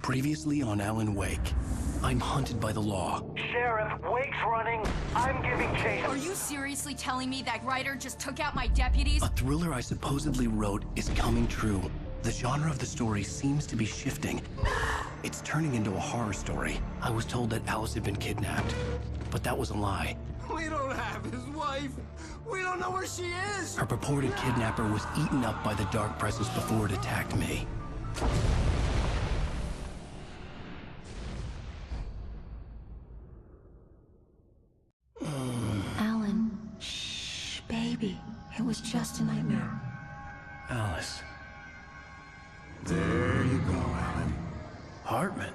Previously on Alan Wake, I'm hunted by the law. Sheriff, Wake's running. I'm giving chase. Are you seriously telling me that writer just took out my deputies? A thriller I supposedly wrote is coming true. The genre of the story seems to be shifting. It's turning into a horror story. I was told that Alice had been kidnapped, but that was a lie. We don't have his wife. We don't know where she is. Her purported kidnapper was eaten up by the dark presence before it attacked me. Alan, shh, baby. It was just a nightmare. Alice. There you go, Alan. Hartman.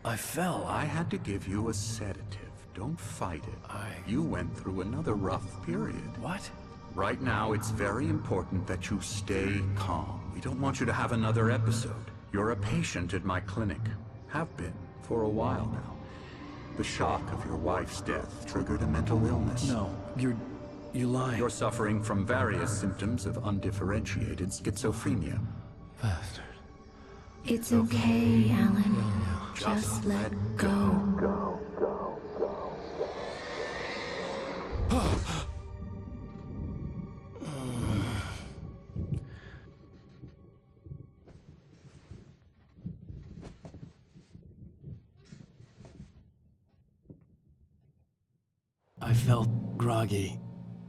I fell. I had to give you a sedative. Don't fight it. You went through another rough period. What? Right now, it's very important that you stay calm. We don't want you to have another episode. You're a patient at my clinic. Have been for a while now. The shock of your wife's death triggered a mental illness. No, you lying. You're suffering from various symptoms of undifferentiated schizophrenia. Bastard. It's okay, Alan. Just let go. I felt groggy.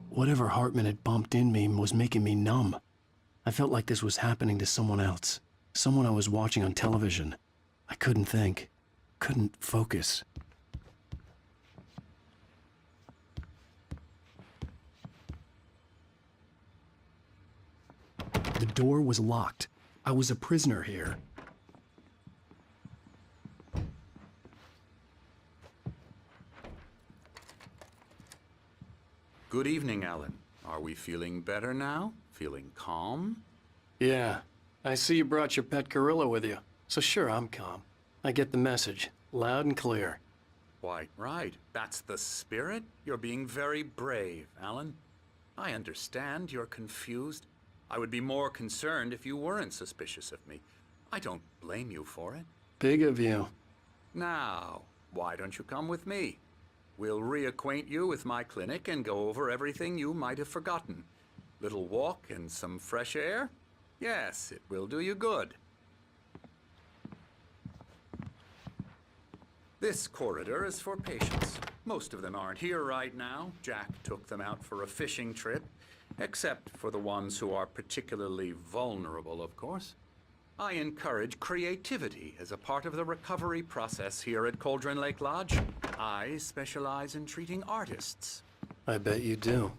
Whatever Hartman had bumped in me was making me numb. I felt like this was happening to someone else. Someone I was watching on television. I couldn't think. Couldn't focus. The door was locked. I was a prisoner here. Good evening, Alan. Are we feeling better now? Feeling calm? Yeah. I see you brought your pet gorilla with you. So sure, I'm calm. I get the message. Loud and clear. Quite right. That's the spirit. You're being very brave, Alan. I understand you're confused. I would be more concerned if you weren't suspicious of me. I don't blame you for it. Big of you. Now, why don't you come with me? We'll reacquaint you with my clinic and go over everything you might have forgotten. Little walk and some fresh air? Yes, it will do you good. This corridor is for patients. Most of them aren't here right now. Jack took them out for a fishing trip, except for the ones who are particularly vulnerable, of course. I encourage creativity as a part of the recovery process here at Cauldron Lake Lodge. I specialize in treating artists. I bet you do.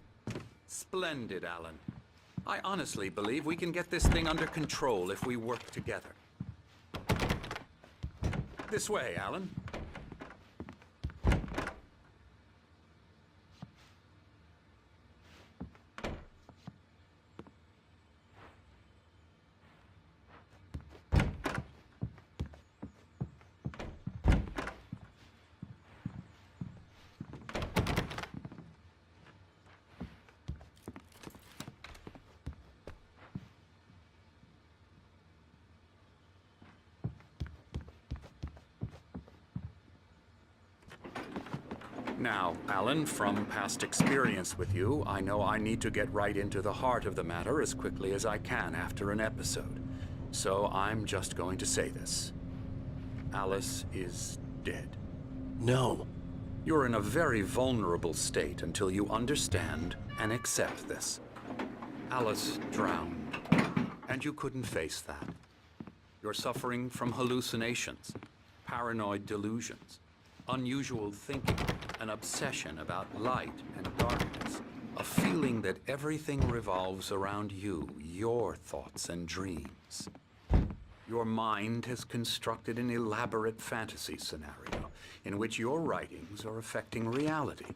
Splendid, Alan. I honestly believe we can get this thing under control if we work together. This way, Alan. Now, Alan, from past experience with you, I know I need to get right into the heart of the matter as quickly as I can after an episode. So I'm just going to say this. Alice is dead. No. You're in a very vulnerable state until you understand and accept this. Alice drowned, and you couldn't face that. You're suffering from hallucinations, paranoid delusions, unusual thinking, an obsession about light and darkness, a feeling that everything revolves around you, your thoughts and dreams. Your mind has constructed an elaborate fantasy scenario in which your writings are affecting reality.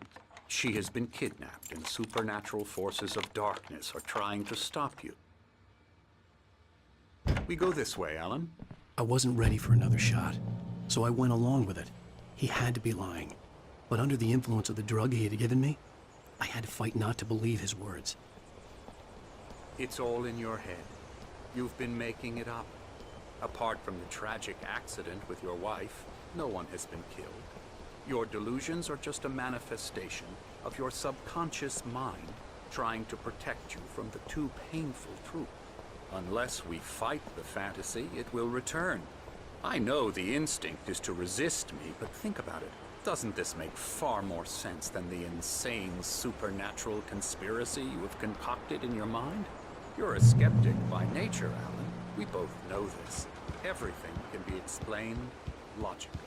She has been kidnapped and supernatural forces of darkness are trying to stop you. We go this way, Alan. I wasn't ready for another shot, so I went along with it. He had to be lying. But under the influence of the drug he had given me, I had to fight not to believe his words. It's all in your head. You've been making it up. Apart from the tragic accident with your wife, no one has been killed. Your delusions are just a manifestation of your subconscious mind trying to protect you from the too painful truth. Unless we fight the fantasy, it will return. I know the instinct is to resist me, but think about it. Doesn't this make far more sense than the insane supernatural conspiracy you have concocted in your mind? You're a skeptic by nature, Alan. We both know this. Everything can be explained logically.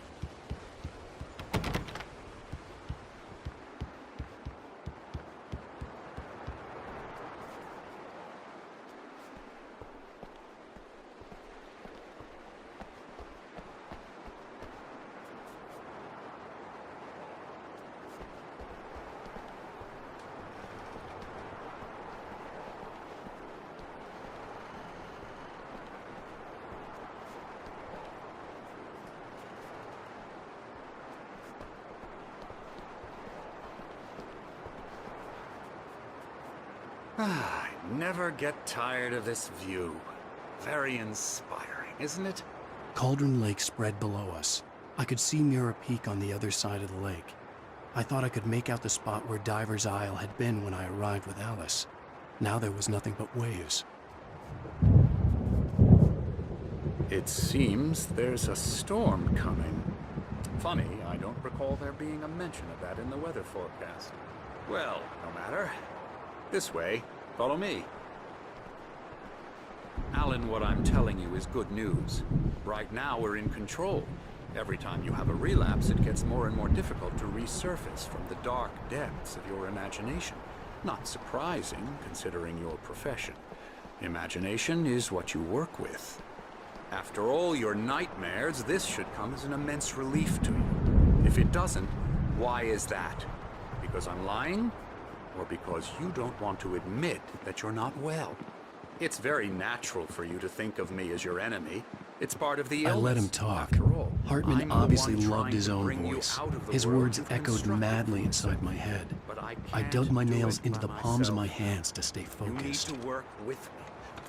I never get tired of this view. Very inspiring, isn't it? Cauldron Lake spread below us. I could see Mirror Peak on the other side of the lake. I thought I could make out the spot where Diver's Isle had been when I arrived with Alice. Now there was nothing but waves. It seems there's a storm coming. Funny, I don't recall there being a mention of that in the weather forecast. Well, no matter. This way. Follow me. Alan, what I'm telling you is good news. Right now, we're in control. Every time you have a relapse, it gets more and more difficult to resurface from the dark depths of your imagination. Not surprising, considering your profession. Imagination is what you work with. After all your nightmares, this should come as an immense relief to you. If it doesn't, why is that? Because I'm lying? Or because you don't want to admit that you're not well? It's very natural for you to think of me as your enemy. It's part of the illness. I let him talk. After all, Hartman I'm the obviously one loved trying his to own bring you voice. out of the His world words you've echoed constructed madly for inside yourself. my head. But I I can't dug my do nails it into by the palms of my myself. hands to stay You need focused. to work with me.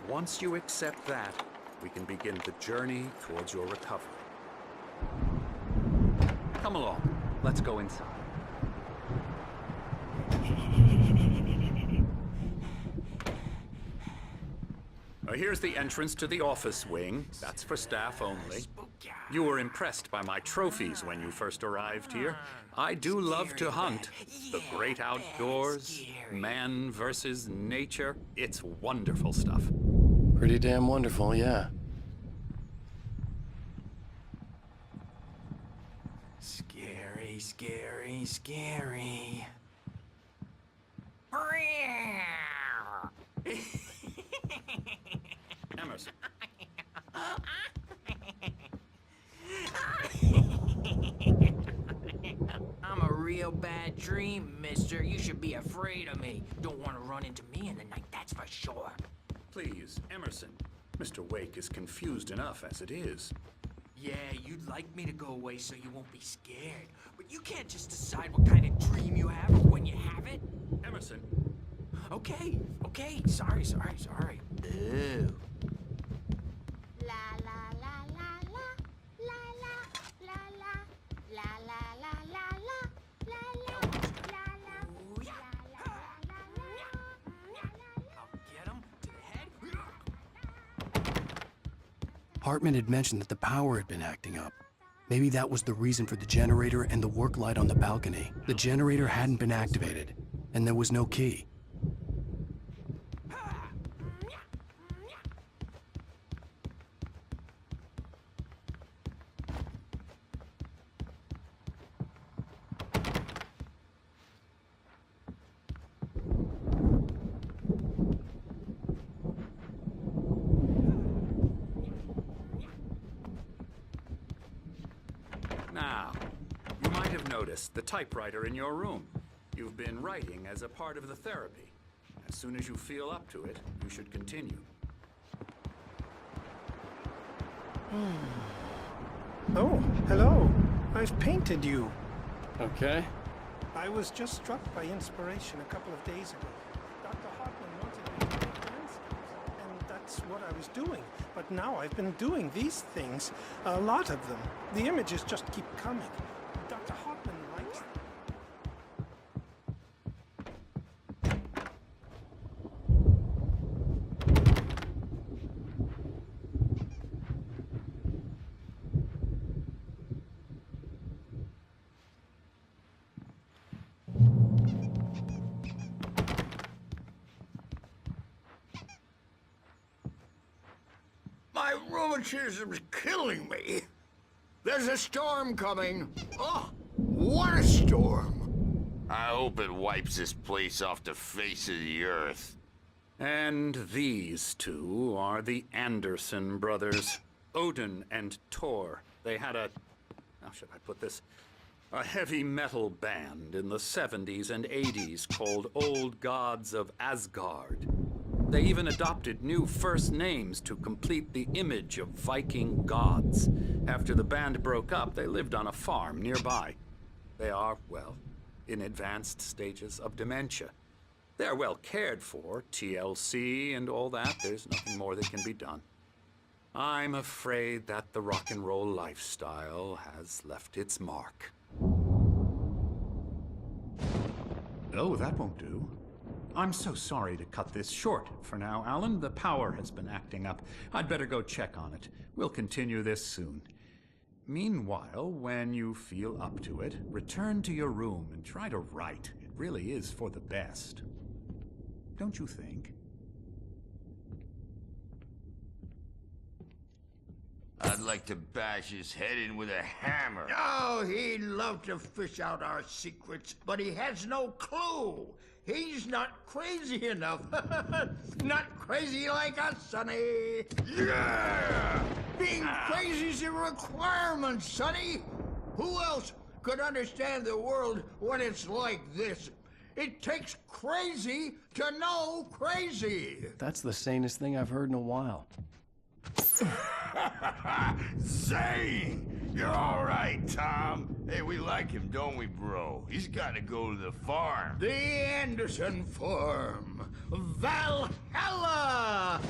Once you accept that, we can begin the journey towards your recovery. Come along. Let's go inside. Here's the entrance to the office wing. That's for staff only. You were impressed by my trophies when you first arrived here. I do love to hunt. The great outdoors, man versus nature. It's wonderful stuff. Pretty damn wonderful, yeah. Scary, scary, scary. Emerson. I'm a real bad dream, mister. You should be afraid of me. Don't want to run into me in the night, that's for sure. Please, Emerson. Mr. Wake is confused enough as it is. Yeah, you'd like me to go away so you won't be scared. But you can't just decide what kind of dream you have or when you have it. Emerson. Okay, sorry. Ew. La la la la la la la la la la la la la la la la. Ooh, yeah. I'll get him to the head. Hartman had mentioned that the power had been acting up. Maybe that was the reason for the generator and the work light on the balcony. The generator hadn't been activated, and there was no key. Now, you might have noticed the typewriter in your room. You've been writing as a part of the therapy. As soon as you feel up to it, you should continue. Oh, hello. I've painted you. Okay. I was just struck by inspiration a couple of days ago. Dr. Hartman wanted me to make landscapes, and that's what I was doing, but now I've been doing these things. A lot of them. The images just keep coming. Dr. Hartman likes them. My rheumatism's killing me. There's a storm coming. Oh, what a storm. I hope it wipes this place off the face of the earth. And these two are the Anderson brothers, Odin and Thor. They had a, how should I put this? A heavy metal band in the 70s and 80s called Old Gods of Asgard. They even adopted new first names to complete the image of Viking gods. After the band broke up, they lived on a farm nearby. They are, well, in advanced stages of dementia. They're well cared for, TLC and all that. There's nothing more that can be done. I'm afraid that the rock and roll lifestyle has left its mark. Oh, that won't do. I'm so sorry to cut this short for now, Alan. The power has been acting up. I'd better go check on it. We'll continue this soon. Meanwhile, when you feel up to it, return to your room and try to write. It really is for the best. Don't you think? I'd like to bash his head in with a hammer. Oh, he'd love to fish out our secrets, but he has no clue. He's not crazy enough. Not crazy like us, Sonny. Yeah! Being crazy's a requirement, Sonny. Who else could understand the world when it's like this? It takes crazy to know crazy. That's the sanest thing I've heard in a while. Zane! You're all right, Tom. Hey, we like him, don't we, bro? He's got to go to the farm. The Anderson Farm. Valhalla!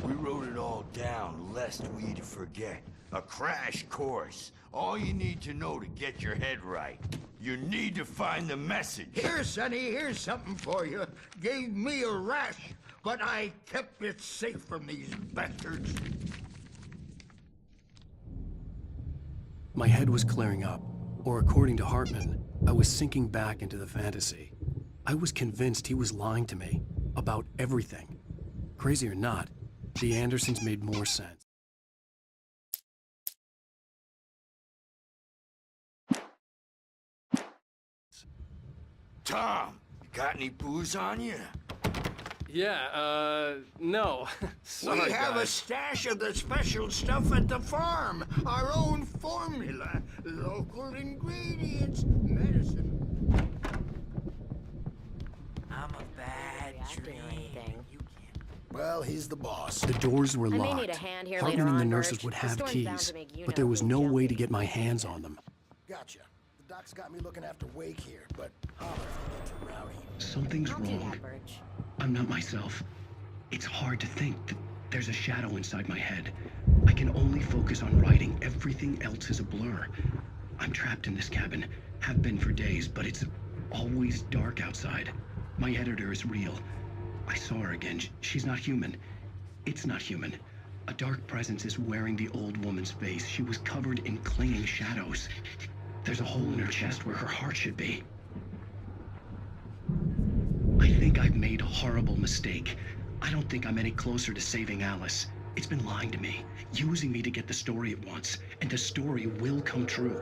We wrote it all down, lest we forget. A crash course. All you need to know to get your head right. You need to find the message. Here, Sonny, here's something for you. Gave me a rash, but I kept it safe from these bastards. My head was clearing up, or according to Hartman, I was sinking back into the fantasy. I was convinced he was lying to me about everything. Crazy or not, the Andersons made more sense. Tom, you got any booze on you? Yeah, no. Sorry, We have a guys. stash of the special stuff at the farm. Our own formula. Local ingredients. Medicine. I'm a bad dream. You can't. Well, he's the boss. The doors were I may locked. need a hand here Hartman later and the on, nurses Birch. would The have storm's bound keys, to make you but know there was who no way jumped to get my in. hands on them. Gotcha. The doc's got me looking after Wake here, but holler if you get too rowdy. Something's I'll do wrong. that, Birch. I'm not myself. It's hard to think that there's a shadow inside my head. I can only focus on writing. Everything else is a blur. I'm trapped in this cabin. Have been for days, but it's always dark outside. My editor is real. I saw her again. She's not human. It's not human. A dark presence is wearing the old woman's face. She was covered in clinging shadows. There's a hole in her chest where her heart should be. I think I've made a horrible mistake. I don't think I'm any closer to saving Alice. It's been lying to me, using me to get the story it wants, and the story will come true.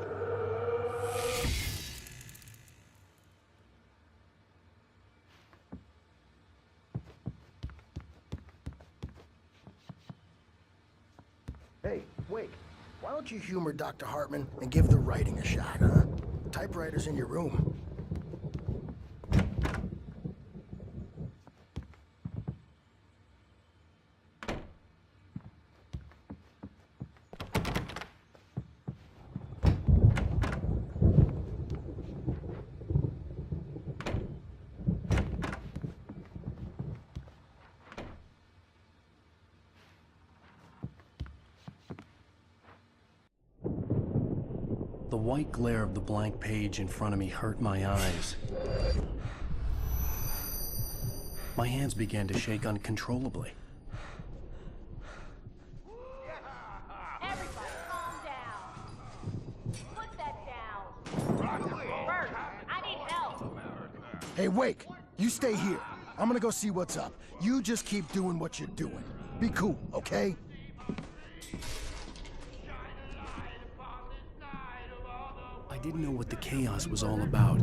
Hey, Wake, why don't you humor Dr. Hartman and give the writing a shot, huh? Typewriter's in your room. The white glare of the blank page in front of me hurt my eyes. My hands began to shake uncontrollably. Everybody, calm down. Put that down. Bert, I need help. Hey, Wake, you stay here. I'm gonna go see what's up. You just keep doing what you're doing. Be cool, okay? I didn't know what the chaos was all about,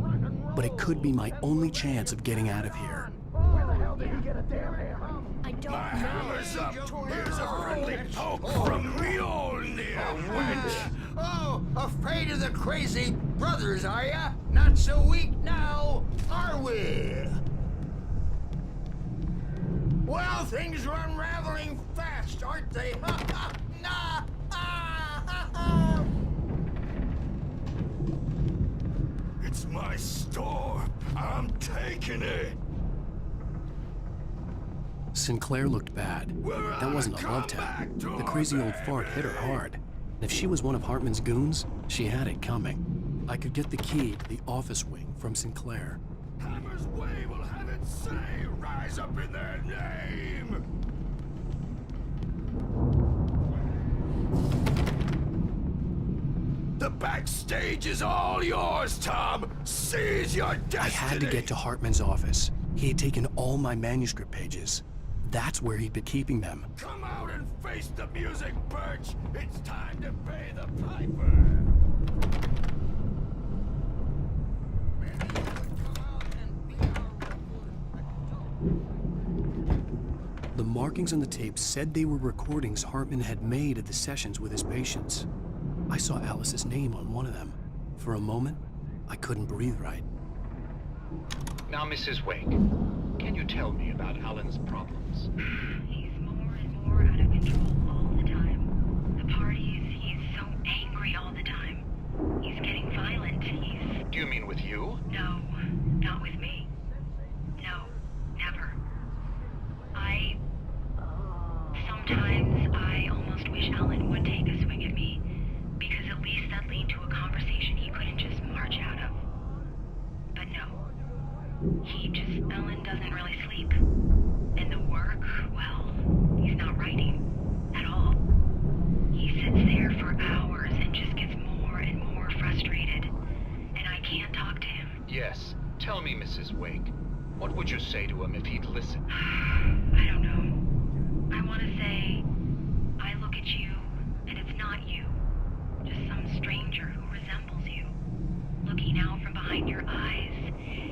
but it could be my only chance of getting out of here. Where the hell did he get a damn hammer? I don't know. Hammer's up. Here's a friendly poke from Mjolnir, wench. Oh, afraid of the crazy brothers, are ya? Not so weak now, are we? Well, things are unraveling fast, aren't they? Ha ha! Nah! Ah, ha, ha. It's my store. I'm taking it. Sinclair looked bad. That wasn't a love tap. The crazy old fart hit her hard. And if she was one of Hartman's goons, she had it coming. I could get the key to the office wing from Sinclair. Hammer's Way will have it say, rise up in their name. The backstage is all yours, Tom. Seize your destiny. I had to get to Hartman's office. He had taken all my manuscript pages. That's where he'd been keeping them. Come out and face the music, Birch. It's time to pay the piper. The markings on the tape said they were recordings Hartman had made at the sessions with his patients. I saw Alice's name on one of them. For a moment, I couldn't breathe right. Now, Mrs. Wake, can you tell me about Alan's problems? He's more and more out of control all the time. The parties, he's so angry all the time. He's getting violent. Do you mean with you? No, not with me. No, never. Sometimes I almost wish Alan would take a swing at me, because at least that lead to a conversation he couldn't just march out of. But no. Alan doesn't really sleep. And the work, well, he's not writing at all. He sits there for hours and just gets more and more frustrated. And I can't talk to him. Yes. Tell me, Mrs. Wake. What would you say to him if he'd listen? I don't know. I want to say, I look at you, and it's not you. Just some stranger who resembles you. Looking out from behind your eyes.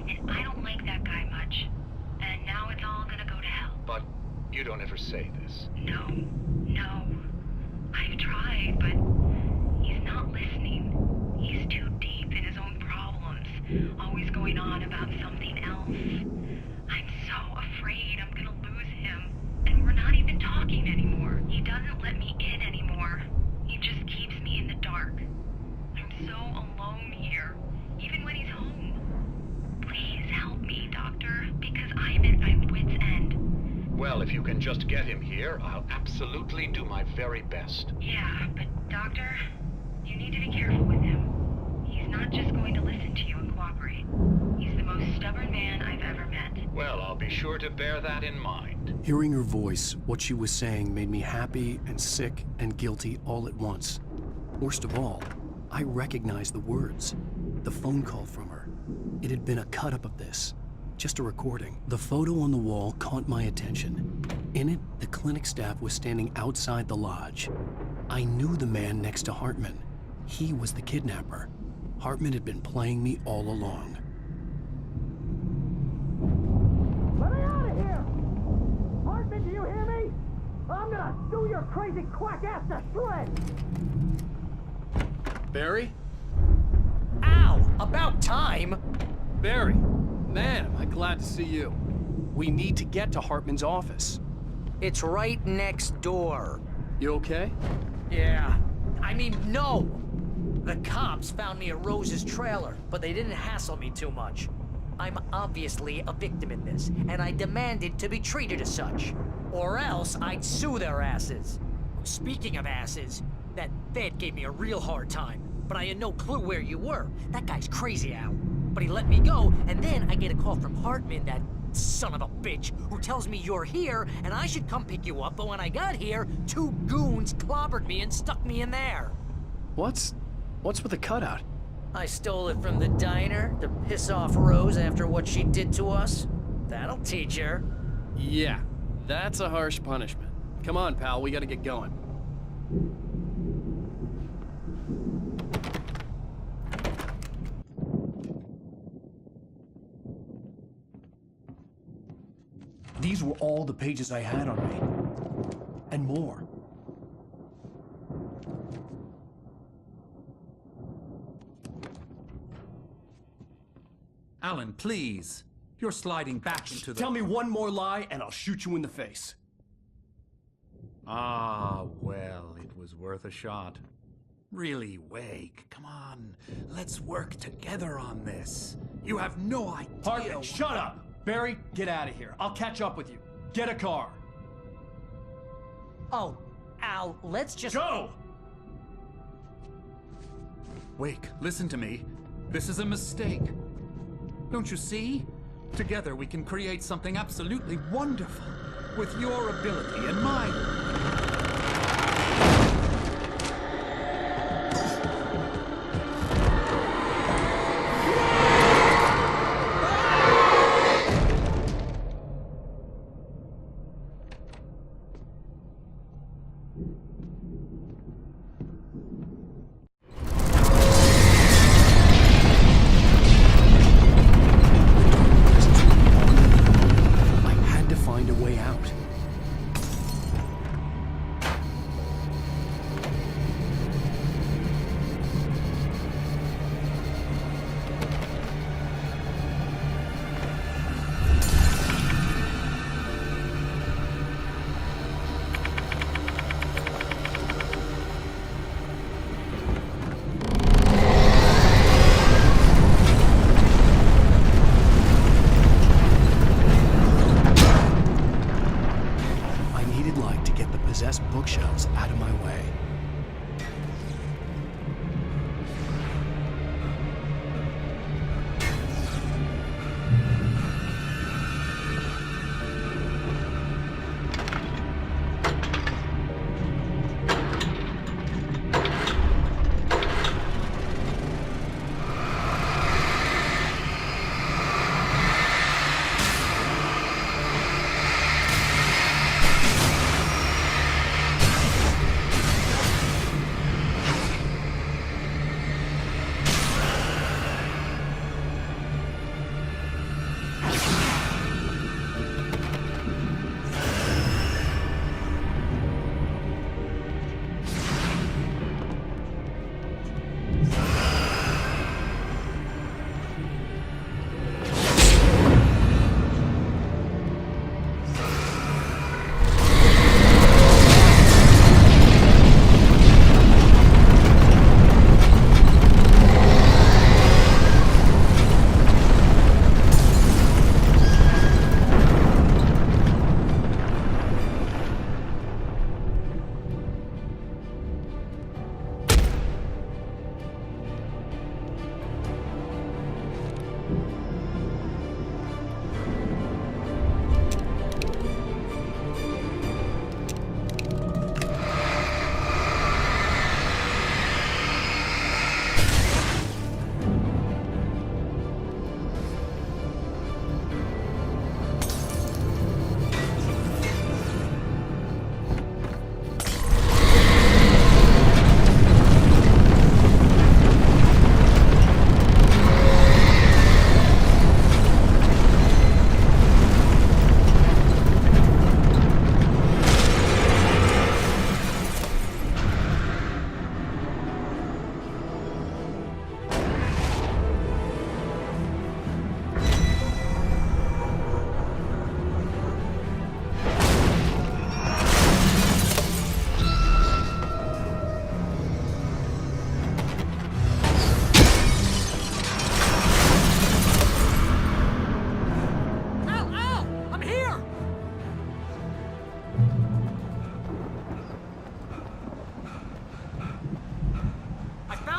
And I don't like that guy much. And now it's all gonna go to hell. But you don't ever say this. No. I've tried, but he's not listening. He's too deep in his own problems. Always going on about something else. I'm so afraid I'm gonna lose him. And we're not even talking anymore. He doesn't let me in anymore. He just keeps me in the dark. I'm so alone here, even when he's home. Please help me, Doctor, because I'm at my wit's end. Well, if you can just get him here, I'll absolutely do my very best. Yeah, but Doctor, you need to be careful with him. He's not just going to listen to you and cooperate. He's the most stubborn man I've ever met. Well, I'll be sure to bear that in mind. Hearing her voice, what she was saying made me happy and sick and guilty all at once. Worst of all, I recognized the words. The phone call from her. It had been a cut-up of this. Just a recording. The photo on the wall caught my attention. In it, the clinic staff was standing outside the lodge. I knew the man next to Hartman. He was the kidnapper. Hartman had been playing me all along. Let me out of here! Hartman, do you hear me? I'm gonna do your crazy quack ass to shreds! Barry? Ow! About time! Barry, man, am I glad to see you. We need to get to Hartman's office. It's right next door. You okay? Yeah. I mean, no! The cops found me at Rose's trailer, but they didn't hassle me too much. I'm obviously a victim in this, and I demanded to be treated as such. Or else I'd sue their asses. Speaking of asses, that vet gave me a real hard time. but I had no clue where you were. That guy's crazy, Al. But he let me go, and then I get a call from Hartman, that son of a bitch, who tells me you're here, and I should come pick you up, but when I got here, 2 goons clobbered me and stuck me in there. What's with the cutout? I stole it from the diner to piss off Rose after what she did to us. That'll teach her. Yeah, that's a harsh punishment. Come on, pal, we gotta get going. These were all the pages I had on me. And more. Alan, please. You're sliding back into the... Tell me one more lie and I'll shoot you in the face. Ah, well, it was worth a shot. Really, Wake, come on. Let's work together on this. You have no idea... Hartman, shut up! Barry, get out of here. I'll catch up with you. Get a car. Oh, Al, let's just... Go! Wake, listen to me. This is a mistake. Don't you see? Together we can create something absolutely wonderful. With your ability and mine. Bookshelves out of my way.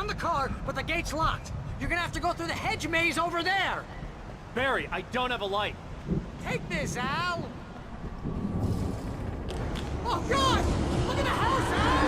found the car, but the gate's locked. You're gonna have to go through the hedge maze over there. Barry, I don't have a light. Take this, Al. Oh, God! Look at the house, Al!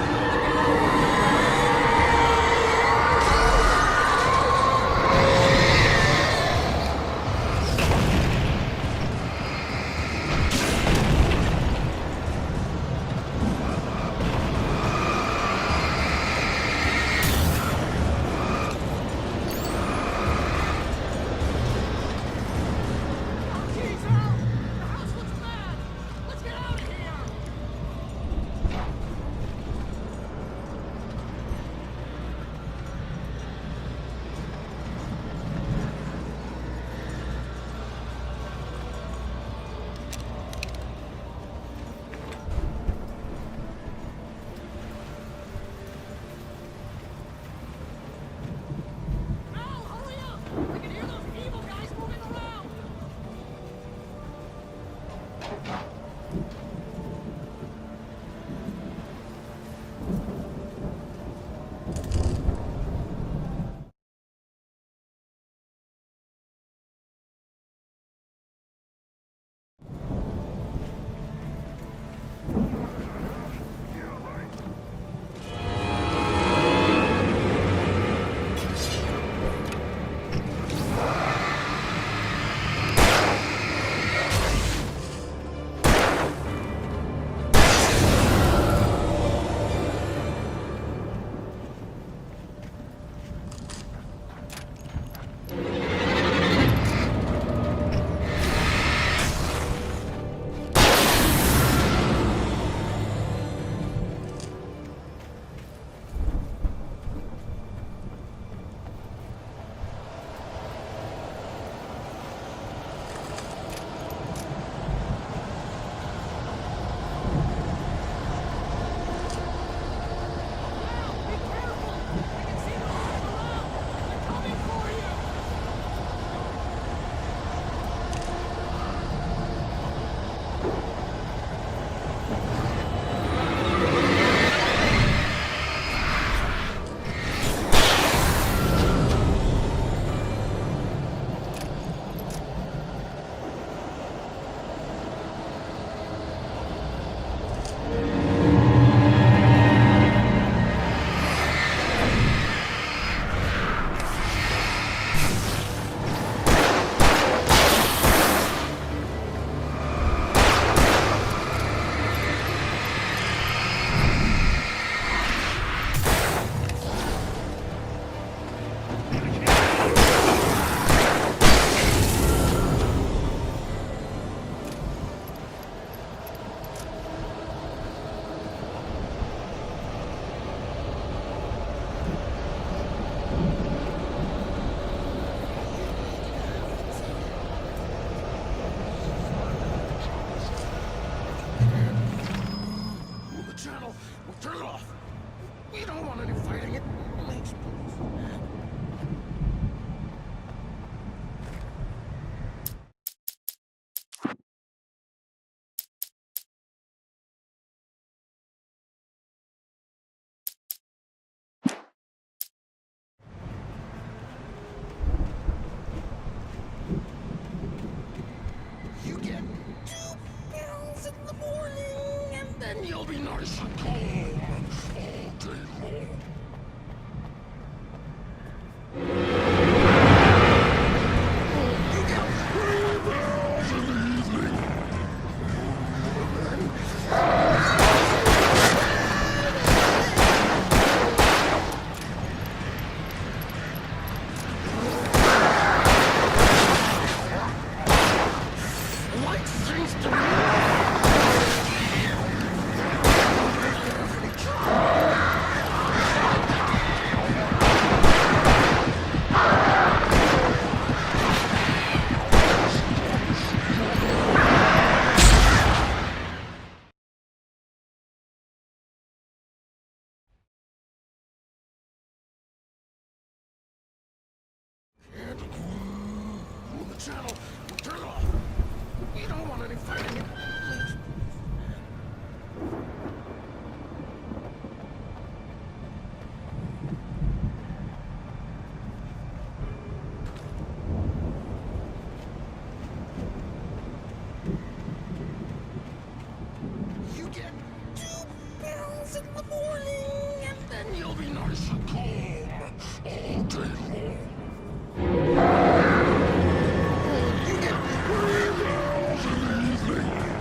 You'll be nice and calm all day long. Channel, turn it off. We don't want any fighting. nice and calm all day long. You get really easy.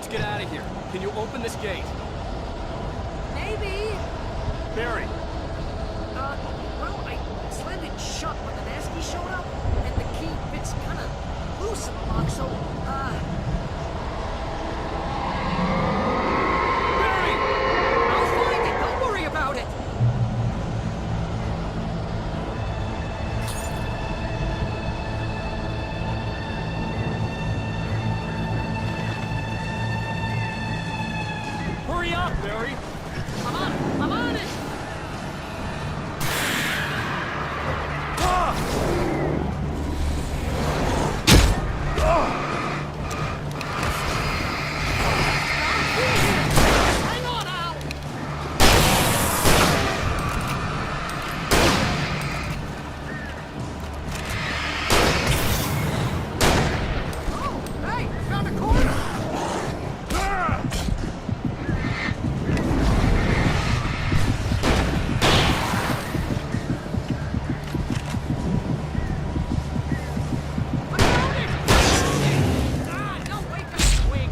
Let's get out of here. Can you open this gate? Maybe. Barry. Well, I slammed it shut when the Nasty showed up, and the key fits kind of loose in the lock, so, Barry! I'll find it. Don't worry about it. Hurry up, Barry! I'm on it. I'm on it. Hang on, Al. Oh, hey, found a corner. Ah, no, wait, the swing.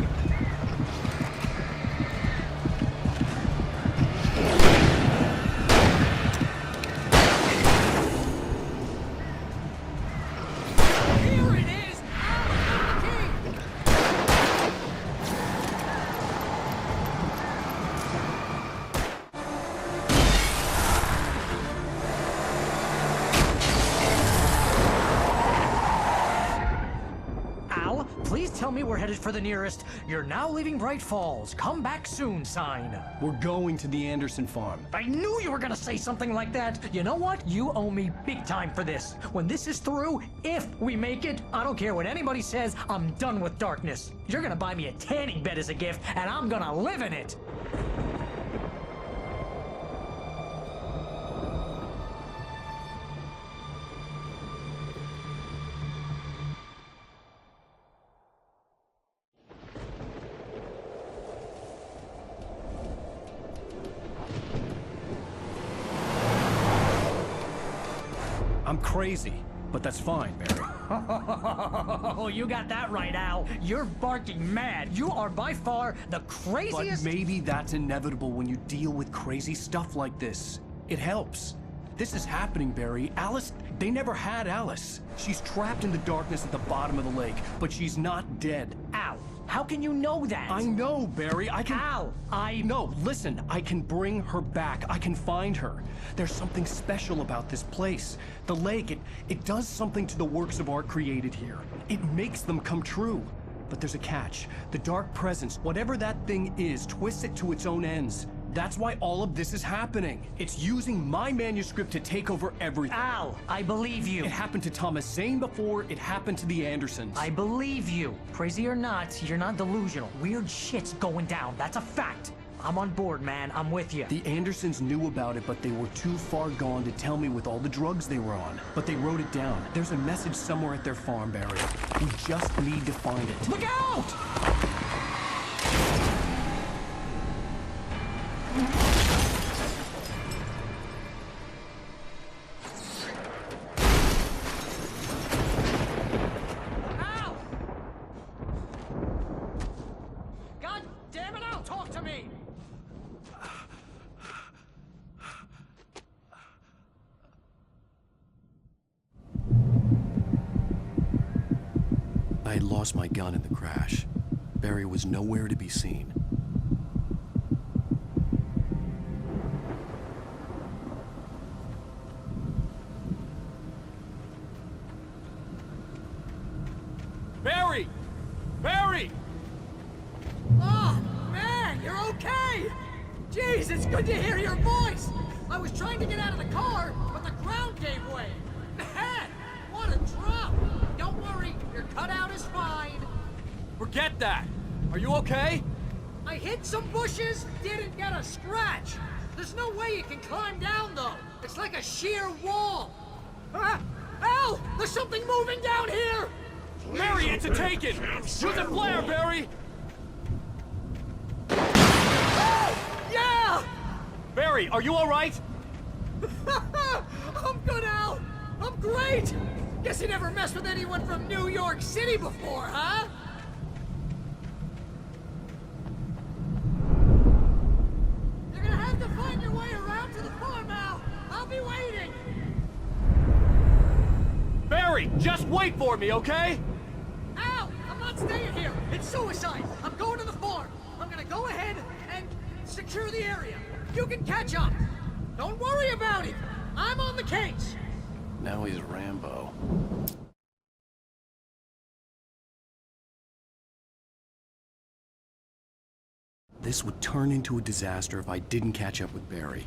Here it is. Ah, the key. Al, please tell me we're headed for the nearest "You're now leaving Bright Falls. Come back soon" sign. We're going to the Anderson farm. I knew you were gonna say something like that. You know what? You owe me big time for this. When this is through, if we make it, I don't care what anybody says, I'm done with darkness. You're gonna buy me a tanning bed as a gift, and I'm gonna live in it. I'm crazy, but that's fine, Barry. Oh, you got that right, Al. You're barking mad. You are by far the But craziest. maybe that's inevitable when you deal with crazy stuff like this. It helps. This is happening, Barry. Alice, they never had Alice. She's trapped in the darkness at the bottom of the lake, but she's not dead. Al, how can you know that? I know, Barry. I can... Al, No, listen. I can bring her back. I can find her. There's something special about this place. The lake, it does something to the works of art created here. It makes them come true. But there's a catch. The dark presence, whatever that thing is, twists it to its own ends. That's why all of this is happening. It's using my manuscript to take over everything. Al, I believe you. It happened to Thomas Zane before, it happened to the Andersons. I believe you. Crazy or not, you're not delusional. Weird shit's going down. That's a fact. I'm on board, man. I'm with you. The Andersons knew about it, but they were too far gone to tell me with all the drugs they were on. But they wrote it down. There's a message somewhere at their farm, Barry. We just need to find it. Look out! Al! God damn it, Al, talk to me! I had lost my gun in the crash. Barry was nowhere to be seen. Barry! Barry! Oh, man, you're okay! Jeez, it's good to hear your voice! I was trying to get out of the car, but the ground gave way. Man, what a drop! Don't worry, your cutout is fine. Forget that! Are you okay? I hit some bushes, didn't get a scratch. There's no way you can climb down, though. It's like a sheer wall. Ah! Al! There's something moving down here! Barry, it's a taken! Use a flare, Barry! Yeah! Barry, are you alright? I'm good, Al! I'm great! Guess you never messed with anyone from New York City before, huh? Barry, just wait for me, okay? Al, I'm not staying here. It's suicide. I'm going to the farm. I'm gonna go ahead and secure the area. You can catch up. Don't worry about it. I'm on the case. Now he's Rambo. This would turn into a disaster if I didn't catch up with Barry.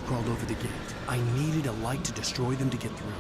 Crawled over the gate. I needed a light to destroy them to get through.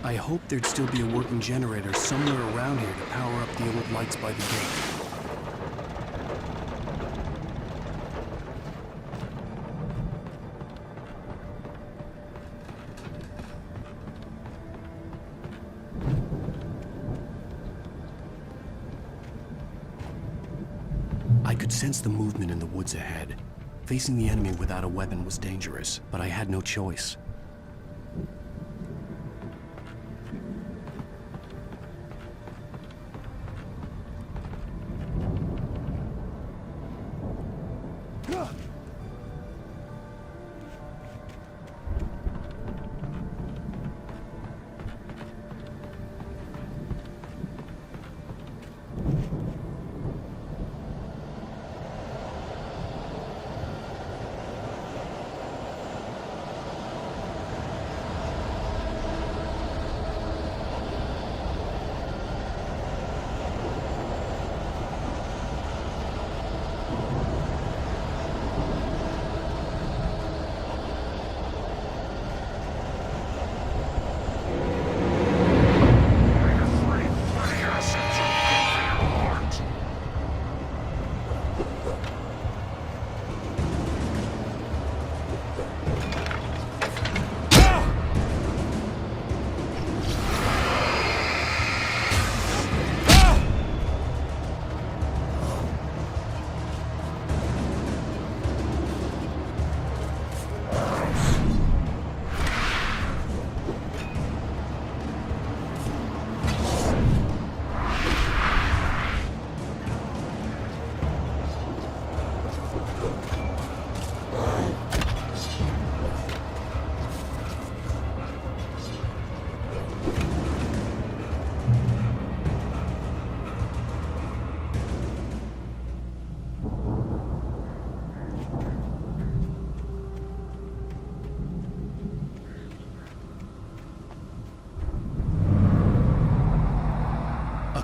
I hoped there'd still be a working generator somewhere around here to power up the old lights by the gate. I could sense the movement in the woods ahead. Facing the enemy without a weapon was dangerous, but I had no choice.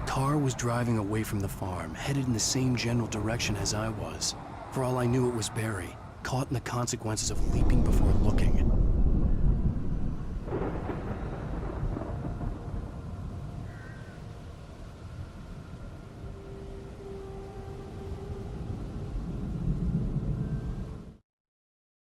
car was driving away from the farm, headed in the same general direction as I was. For all I knew, it was Barry, caught in the consequences of leaping before looking.